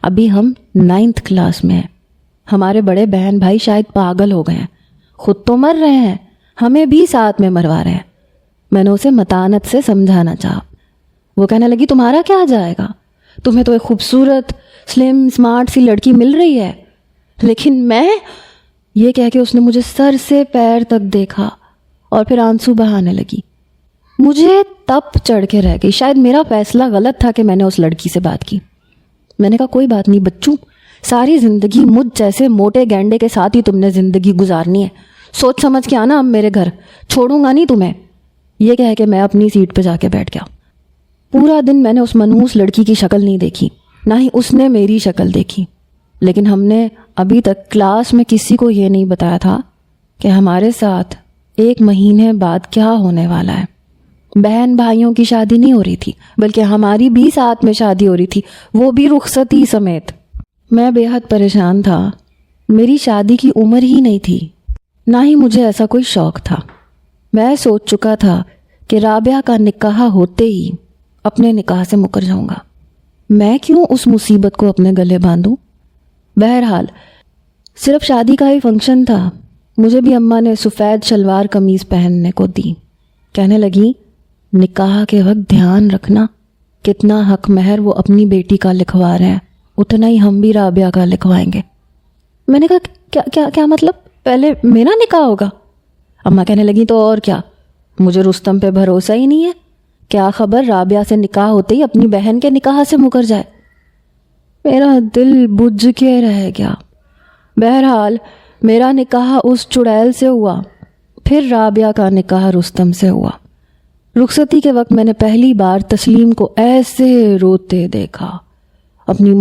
ابھی ہم 9th class میں ہیں. ہمارے بڑے بہن بھائی شاید پاگل ہو گئے ہیں, خود تو مر رہے ہیں, ہمیں بھی ساتھ میں مروا رہے ہیں. میں نے اسے متانت سے سمجھانا چاہا. وہ کہنے لگی تمہارا کیا جائے گا, تمہیں تو ایک خوبصورت سلم اسمارٹ سی لڑکی مل رہی ہے. لیکن میں, یہ کہہ کے اس نے مجھے سر سے پیر تک دیکھا اور پھر آنسو بہانے لگی. مجھے تپ چڑھ کے رہ گئی. شاید میرا فیصلہ غلط تھا کہ میں نے اس لڑکی سے بات کی. میں نے کہا کوئی بات نہیں بچوں, ساری زندگی مجھ جیسے موٹے گینڈے کے ساتھ ہی تم نے زندگی گزارنی ہے. سوچ سمجھ کے آنا اب میرے گھر, چھوڑوں گا نہیں تمہیں. یہ کہہ کے میں اپنی سیٹ پہ جا کے بیٹھ گیا. پورا دن میں نے اس منحوس لڑکی کی شکل نہیں دیکھی, نہ ہی اس نے میری شکل دیکھی. لیکن ہم نے ابھی تک کلاس میں کسی کو یہ نہیں بتایا تھا کہ ہمارے ساتھ 1 مہینے بعد کیا ہونے والا ہے. بہن بھائیوں کی شادی نہیں ہو رہی تھی, بلکہ ہماری بھی ساتھ میں شادی ہو رہی تھی, وہ بھی رخصتی سمیت. میں بے حد پریشان تھا. میری شادی کی عمر ہی نہیں تھی, نہ ہی مجھے ایسا کوئی شوق تھا. میں سوچ چکا تھا کہ رابعہ کا نکاح ہوتے ہی اپنے نکاح سے مکر جاؤں گا. میں کیوں اس مصیبت کو اپنے گلے باندھوں. بہرحال صرف شادی کا ہی فنکشن تھا. مجھے بھی اماں نے سفید شلوار قمیض پہننے کو دی. کہنے لگی نکاح کے وقت دھیان رکھنا, کتنا حق مہر وہ اپنی بیٹی کا لکھوا رہے ہیں اتنا ہی ہم بھی رابعہ کا لکھوائیں گے. میں نے کہا کیا مطلب, پہلے میرا نکاح ہوگا؟ اماں کہنے لگی تو اور کیا, مجھے رستم پہ بھروسہ ہی نہیں ہے, کیا خبر رابعہ سے نکاح ہوتے ہی اپنی بہن کے نکاح سے مکر جائے. میرا دل بجھ کے رہ گیا. بہرحال میرا نکاح اس چڑیل سے ہوا, پھر رابعہ کا نکاح رستم سے ہوا. رخصتی کے وقت میں نے پہلی بار تسلیم کو ایسے روتے دیکھا. اپنی